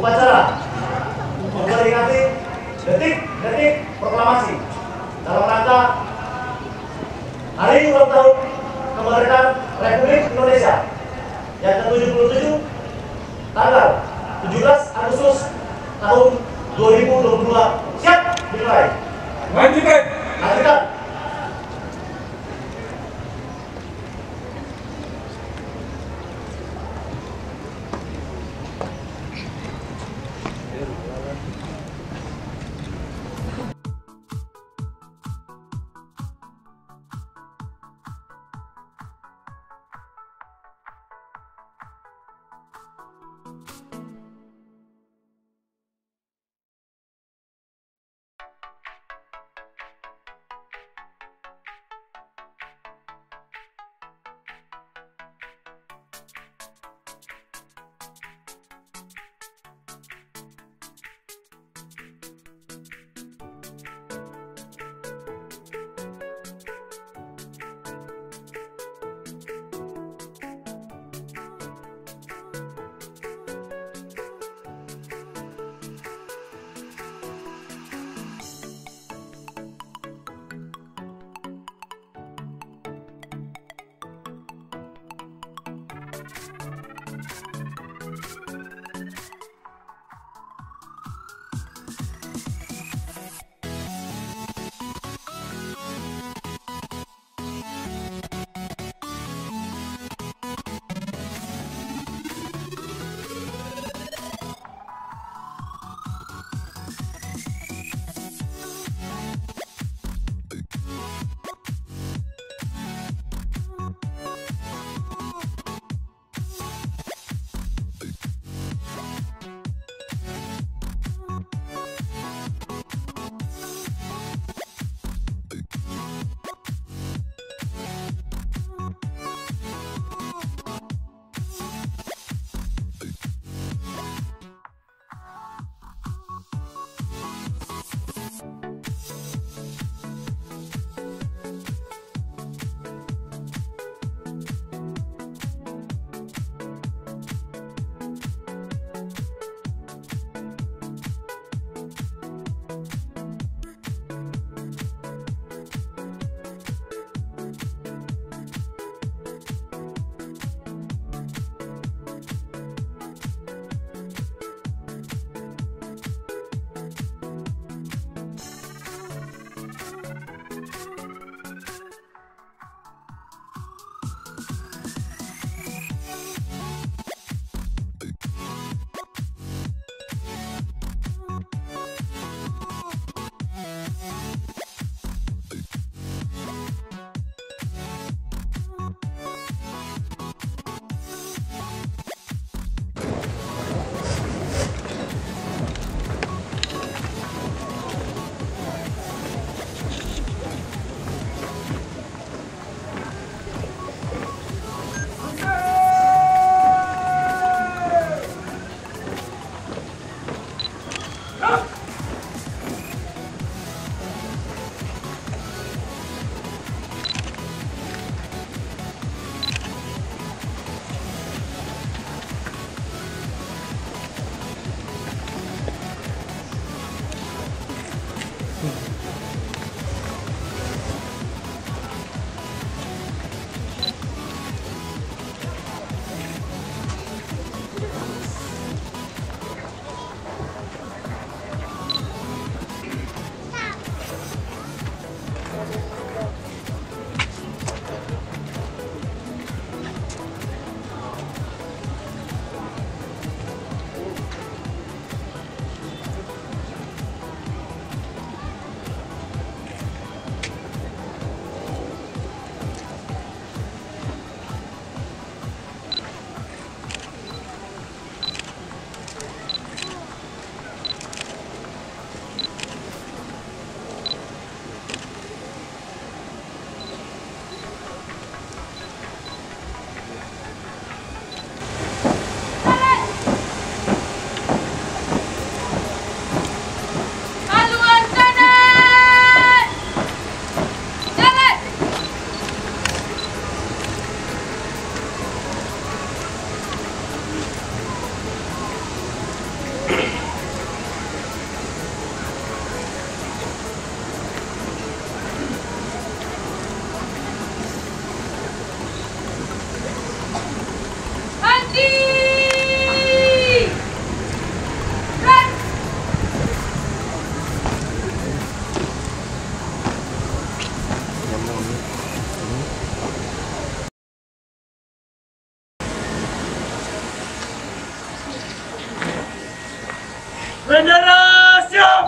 upacara memperingati detik-detik proklamasi dalam rangka Hari Ulang Tahun Kemerdekaan Republik Indonesia yang ke-77 tanggal 17 Agustus tahun 2022. Siap dimulai. Lanjutkan. Bendera siap!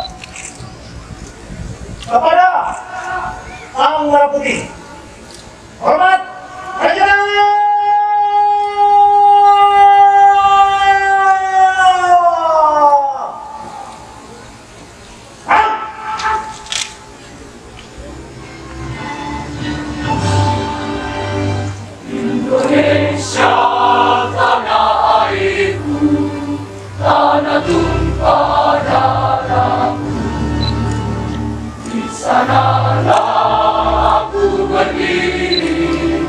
Kepada Sang Merah Putih, hormat Raja! Indonesia tanah airku, tanah tumpah darahku. Di sanalah aku berdiri,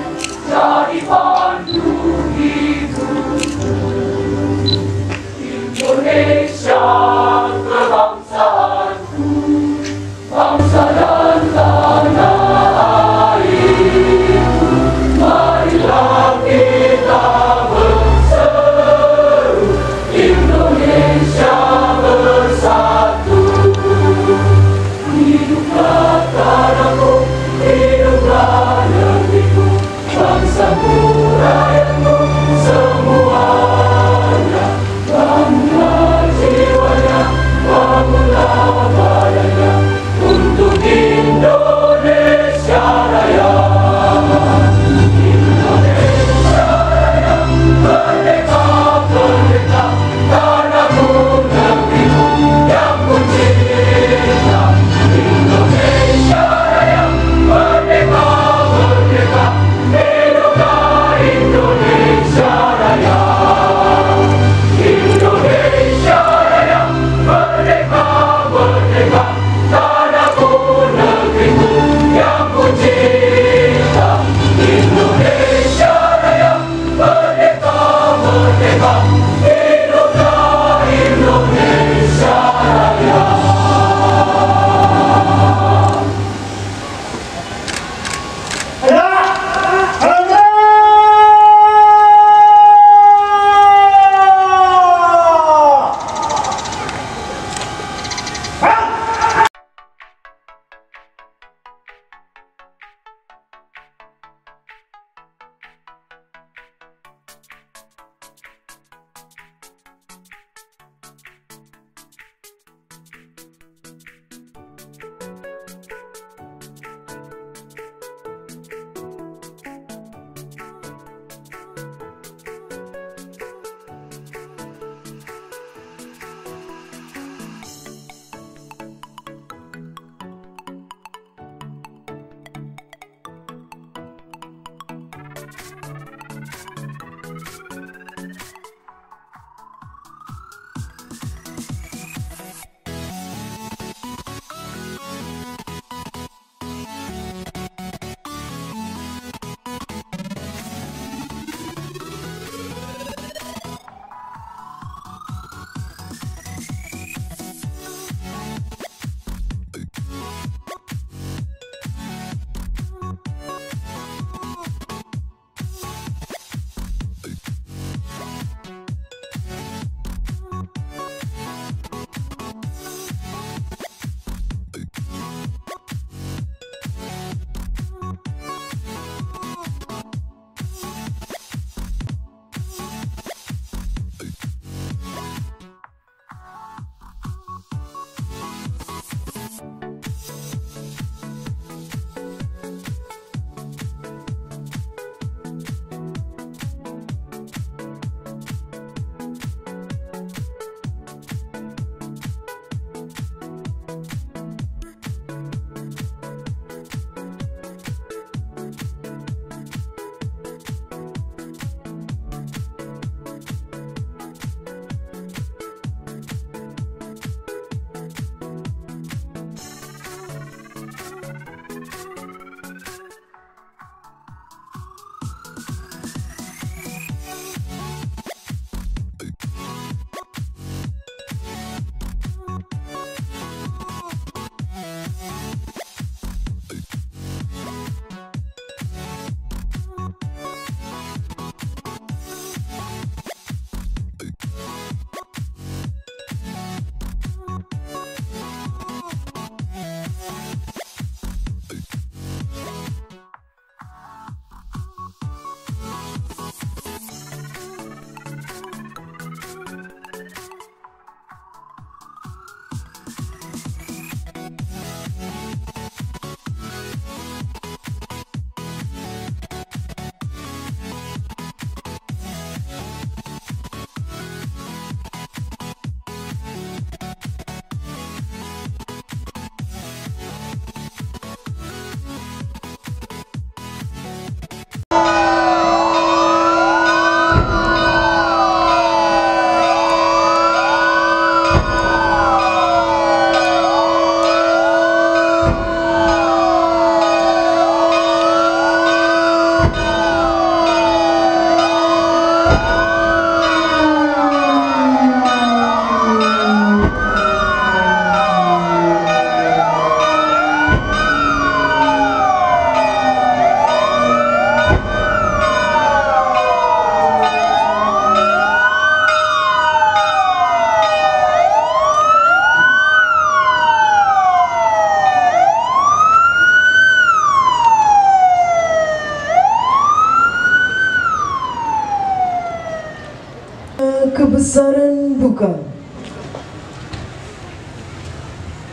Nusa dan duka.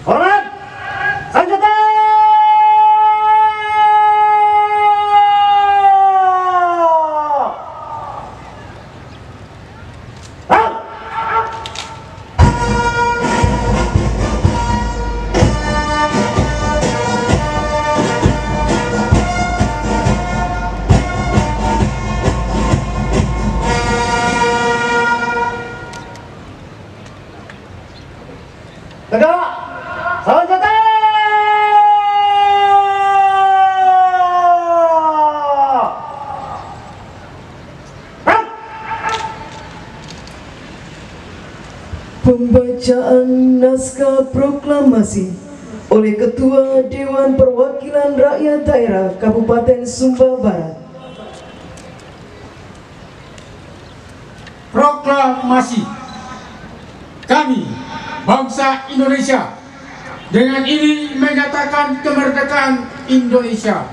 Hormat, senjata! Tegak, senjata! Pembacaan naskah proklamasi oleh Ketua Dewan Perwakilan Rakyat Daerah Kabupaten Sumba Barat. Proklamasi. Kami, bangsa Indonesia, dengan ini menyatakan kemerdekaan Indonesia.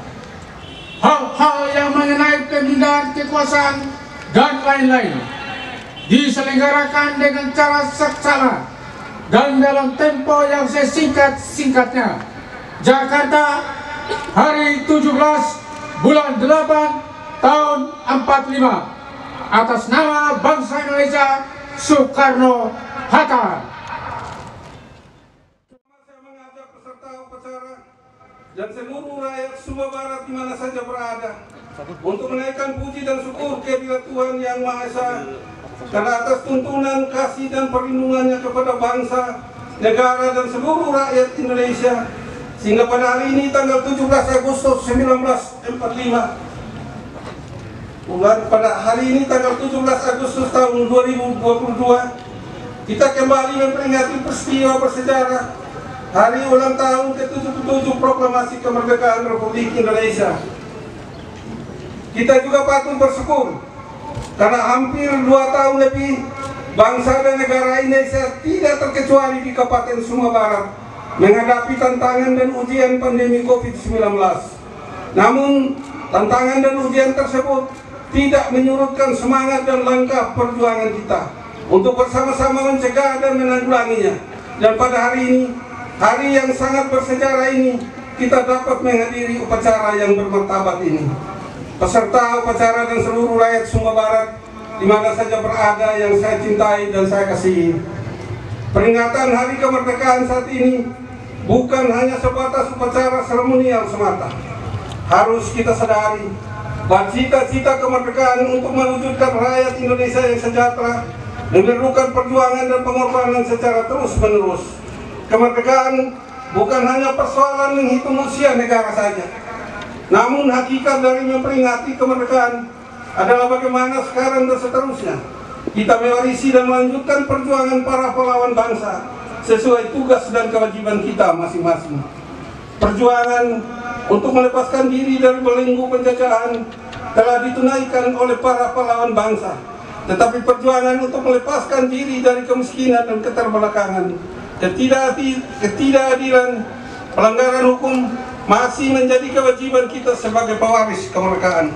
Hal-hal yang mengenai pemindahan kekuasaan dan lain-lain diselenggarakan dengan cara saksama dan dalam tempo yang sesingkat-singkatnya. Jakarta, hari 17 bulan 8 tahun 45, atas nama bangsa Indonesia, Soekarno-Hatta. Saya mengajak peserta upacara dan seluruh rakyat Sumba Barat di mana saja berada untuk menaikkan puji dan syukur kehadirat Tuhan Yang Maha Esa karena atas tuntunan kasih dan perlindungannya kepada bangsa, negara dan seluruh rakyat Indonesia, sehingga pada hari ini tanggal 17 Agustus 1945, pada hari ini tanggal 17 Agustus tahun 2022, kita kembali memperingati peristiwa bersejarah hari ulang tahun ke-77 Proklamasi Kemerdekaan Republik Indonesia. Kita juga patut bersyukur karena hampir 2 tahun lebih bangsa dan negara Indonesia tidak terkecuali di Kabupaten Sumba Barat menghadapi tantangan dan ujian pandemi COVID-19. Namun, tantangan dan ujian tersebut tidak menyurutkan semangat dan langkah perjuangan kita untuk bersama-sama mencegah dan menanggulanginya. Dan pada hari ini, hari yang sangat bersejarah ini, kita dapat menghadiri upacara yang bermartabat ini. Peserta upacara dan seluruh rakyat Sumba Barat di mana saja berada yang saya cintai dan saya kasihi. Peringatan Hari Kemerdekaan saat ini bukan hanya sebatas upacara seremonial semata. Harus kita sadari bahwa cita-cita kemerdekaan untuk mewujudkan rakyat Indonesia yang sejahtera memerlukan perjuangan dan pengorbanan secara terus-menerus. Kemerdekaan bukan hanya persoalan menghitung usia negara saja, namun hakikat dari memperingati kemerdekaan adalah bagaimana sekarang dan seterusnya kita mewarisi dan melanjutkan perjuangan para pahlawan bangsa sesuai tugas dan kewajiban kita masing-masing. Perjuangan untuk melepaskan diri dari belenggu penjajahan telah ditunaikan oleh para pahlawan bangsa, tetapi perjuangan untuk melepaskan diri dari kemiskinan dan keterbelakangan, ketidakadilan, pelanggaran hukum masih menjadi kewajiban kita sebagai pewaris kemerdekaan.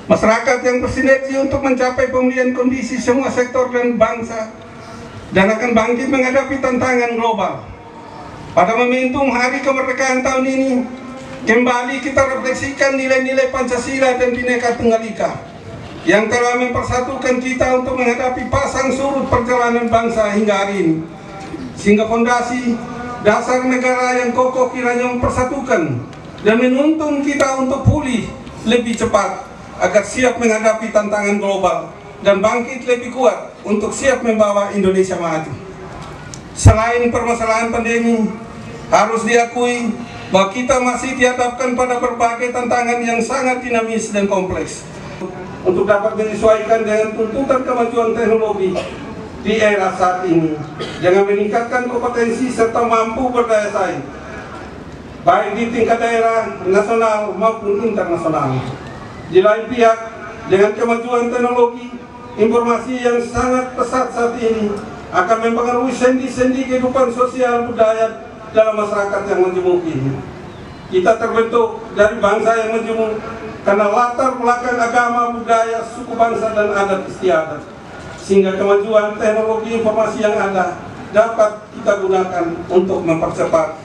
Masyarakat yang bersinergi untuk mencapai pemulihan kondisi semua sektor dan bangsa dan akan bangkit menghadapi tantangan global. Pada momentum Hari Kemerdekaan tahun ini, kembali kita refleksikan nilai-nilai Pancasila dan Bhinneka Tunggal Ika yang telah mempersatukan kita untuk menghadapi pasang surut perjalanan bangsa hingga hari ini, sehingga fondasi dasar negara yang kokoh kiranya mempersatukan dan menuntun kita untuk pulih lebih cepat agar siap menghadapi tantangan global dan bangkit lebih kuat untuk siap membawa Indonesia maju. Selain permasalahan pandemi, harus diakui bahwa kita masih dihadapkan pada berbagai tantangan yang sangat dinamis dan kompleks. Untuk dapat menyesuaikan dengan tuntutan kemajuan teknologi di era saat ini, dengan meningkatkan kompetensi serta mampu berdaya saing, baik di tingkat daerah, nasional maupun internasional. Di lain pihak, dengan kemajuan teknologi informasi yang sangat pesat saat ini akan mempengaruhi sendi-sendi kehidupan sosial budaya dalam masyarakat yang majemuk ini. Kita terbentuk dari bangsa yang majemuk karena latar belakang agama, budaya, suku bangsa, dan adat istiadat. Sehingga kemajuan teknologi informasi yang ada dapat kita gunakan untuk mempercepat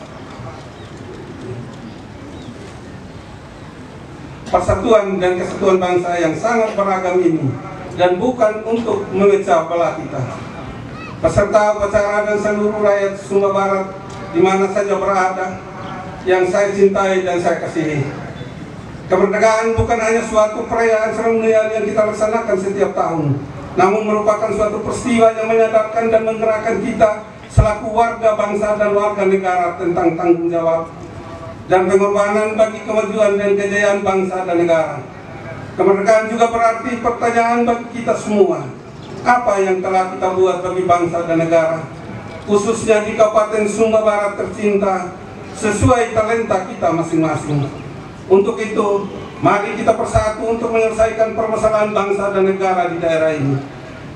persatuan dan kesatuan bangsa yang sangat beragam ini, dan bukan untuk memecah belah kita. Peserta upacara dan seluruh rakyat Sumba Barat di mana saja berada, yang saya cintai dan saya kasihi. Kemerdekaan bukan hanya suatu perayaan seremonial yang kita laksanakan setiap tahun, namun merupakan suatu peristiwa yang menyadarkan dan menggerakkan kita selaku warga bangsa dan warga negara tentang tanggung jawab dan pengorbanan bagi kemajuan dan kejayaan bangsa dan negara. Kemerdekaan juga berarti pertanyaan bagi kita semua, apa yang telah kita buat bagi bangsa dan negara, khususnya di Kabupaten Sumba Barat tercinta, sesuai talenta kita masing-masing. Untuk itu, mari kita bersatu untuk menyelesaikan permasalahan bangsa dan negara di daerah ini.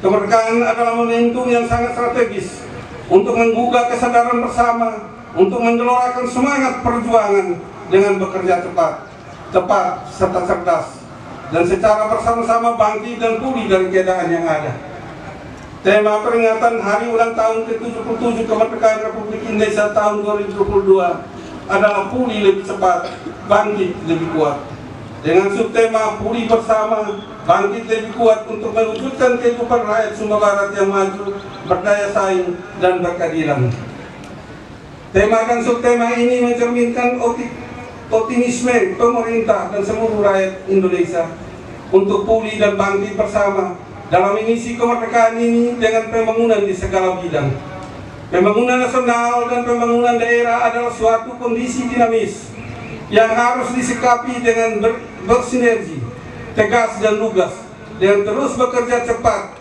Kemerdekaan adalah momentum yang sangat strategis untuk menggugah kesadaran bersama, untuk menggelorakan semangat perjuangan dengan bekerja cepat, tepat, serta cerdas, dan secara bersama-sama bangkit dan pulih dari keadaan yang ada. Tema peringatan Hari Ulang Tahun ke-77 Kemerdekaan Republik Indonesia tahun 2022 adalah pulih lebih cepat, bangkit lebih kuat. Dengan subtema pulih bersama, bangkit lebih kuat untuk mewujudkan kehidupan rakyat Sumba Barat yang maju, berdaya saing, dan berkeadilan. Tema dan subtema ini mencerminkan optimisme pemerintah dan seluruh rakyat Indonesia untuk pulih dan bangkit bersama dalam mengisi kemerdekaan ini dengan pembangunan di segala bidang. Pembangunan nasional dan pembangunan daerah adalah suatu kondisi dinamis yang harus disikapi dengan bersinergi, tegas dan lugas, dengan terus bekerja cepat,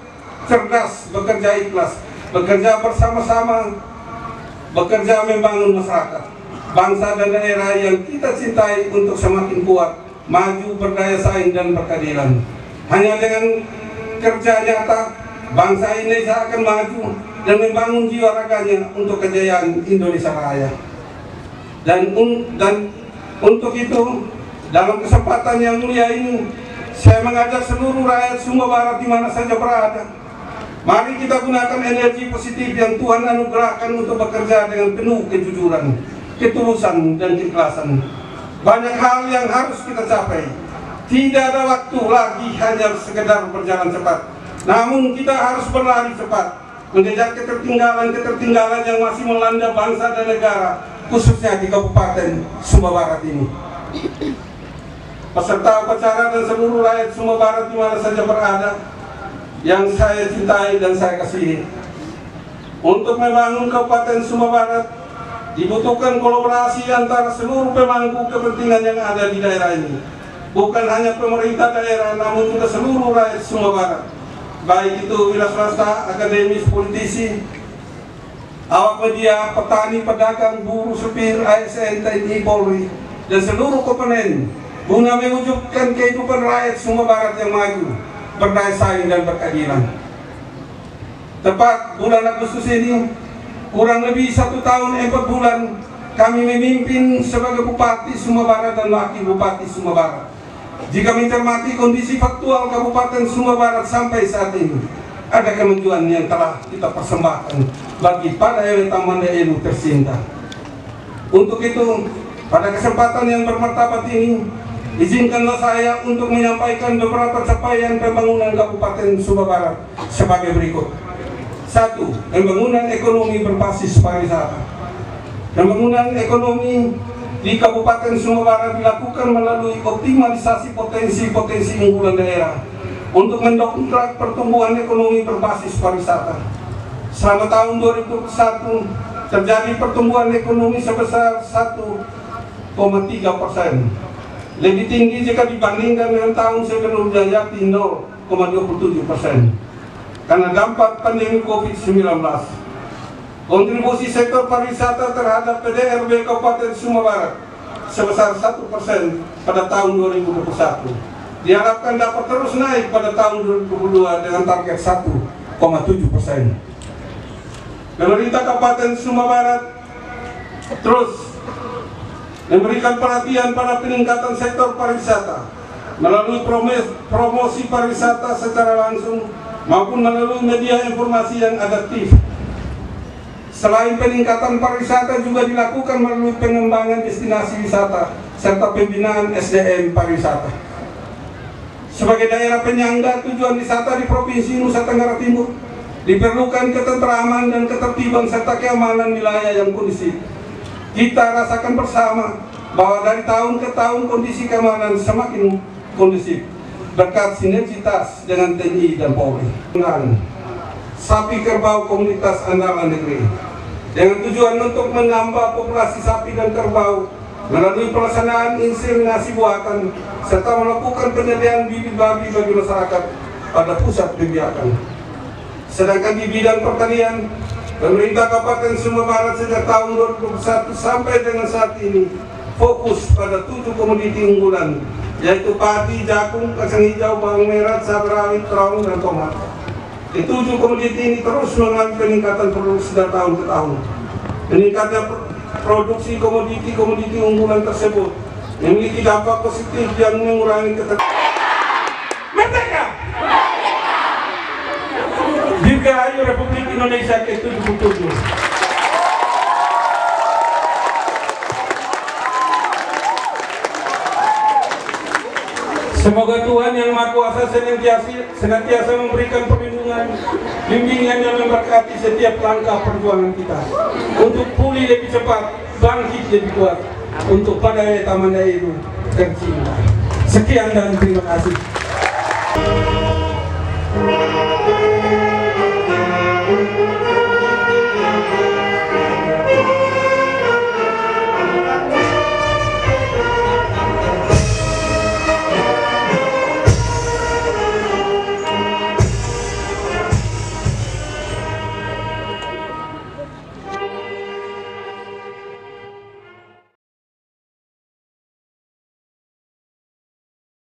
cerdas, bekerja ikhlas, bekerja bersama-sama, bekerja membangun masyarakat, bangsa dan daerah yang kita cintai untuk semakin kuat, maju, berdaya saing, dan berkeadilan. Hanya dengan kerja nyata, bangsa Indonesia akan maju dan membangun jiwa raganya untuk kejayaan Indonesia Raya. Dan untuk itu, dalam kesempatan yang mulia ini, saya mengajak seluruh rakyat Sumba Barat di mana saja berada, mari kita gunakan energi positif yang Tuhan anugerahkan untuk bekerja dengan penuh kejujuran, ketulusan, dan keikhlasan. Banyak hal yang harus kita capai. Tidak ada waktu lagi hanya sekedar berjalan cepat, namun kita harus berlari cepat, mengejar ketertinggalan yang masih melanda bangsa dan negara, khususnya di Kabupaten Sumba Barat ini. Peserta upacara dan seluruh rakyat Sumba Barat di mana saja berada, yang saya cintai dan saya kasihi. Untuk membangun Kabupaten Sumba Barat dibutuhkan kolaborasi antara seluruh pemangku kepentingan yang ada di daerah ini. Bukan hanya pemerintah daerah, namun juga seluruh rakyat Sumba Barat, baik itu wira swasta, akademis, politisi, awak media, petani, pedagang, buruh, supir, ASN, TNI, Polri, dan seluruh komponen guna mewujudkan kehidupan rakyat Sumba Barat yang maju, berdaya saing, dan berkeadilan. Tepat bulan Agustus ini, kurang lebih 1 tahun 4 bulan, kami memimpin sebagai Bupati Sumba Barat dan Wakil Bupati Sumba Barat. Jika mencermati kondisi faktual Kabupaten Sumba Barat sampai saat ini, ada kemajuan yang telah kita persembahkan bagi para taman ilmu tercinta. Untuk itu, pada kesempatan yang bermartabat ini, izinkanlah saya untuk menyampaikan beberapa capaian pembangunan Kabupaten Sumba Barat sebagai berikut. 1. Pembangunan ekonomi berbasis pariwisata. Pembangunan ekonomi di Kabupaten Sumba Barat dilakukan melalui optimalisasi potensi-potensi unggulan daerah untuk mendongkrak pertumbuhan ekonomi berbasis pariwisata. Selama tahun 2021 terjadi pertumbuhan ekonomi sebesar 1,3%, lebih tinggi jika dibandingkan dengan tahun sebelumnya, yakni 0,27%. Karena dampak pandemi COVID-19. Kontribusi sektor pariwisata terhadap PDRB Kabupaten Sumba Barat sebesar 1% pada tahun 2021. Diharapkan dapat terus naik pada tahun 2022 dengan target 1,7%. Pemerintah Kabupaten Sumba Barat Terus, memberikan perhatian pada peningkatan sektor pariwisata melalui promosi pariwisata secara langsung maupun melalui media informasi yang adaptif. Selain peningkatan pariwisata juga dilakukan melalui pengembangan destinasi wisata serta pembinaan SDM pariwisata. Sebagai daerah penyangga tujuan wisata di Provinsi Nusa Tenggara Timur, diperlukan ketentraman dan ketertiban serta keamanan wilayah yang kondusif. Kita rasakan bersama bahwa dari tahun ke tahun kondisi keamanan semakin kondusif berkat sinergitas dengan TNI dan Polri. Sapi kerbau komunitas andalan negeri dengan tujuan untuk menambah populasi sapi dan kerbau melalui pelaksanaan inseminasi buatan serta melakukan penyediaan bibit babi bagi masyarakat pada pusat pembiakan. Sedangkan di bidang pertanian, pemerintah Kabupaten Sumba Barat sejak tahun 2021 sampai dengan saat ini fokus pada 7 komoditi unggulan, yaitu padi, jagung, kacang hijau, bawang merah, cabai rawit, terong, dan tomat. Di 7 komoditi ini terus mengalami peningkatan produksi dari tahun ke tahun. Meningkatnya produksi komoditi unggulan tersebut memiliki dampak positif yang mengurangi Merdeka! Dirgahayu Republik Indonesia ke-77. Semoga Tuhan Yang Maha Kuasa senantiasa memberikan perlindungan, bimbingan yang memberkati setiap langkah perjuangan kita untuk pulih lebih cepat, bangkit lebih kuat, untuk pada taman itu tercinta. Sekian dan terima kasih.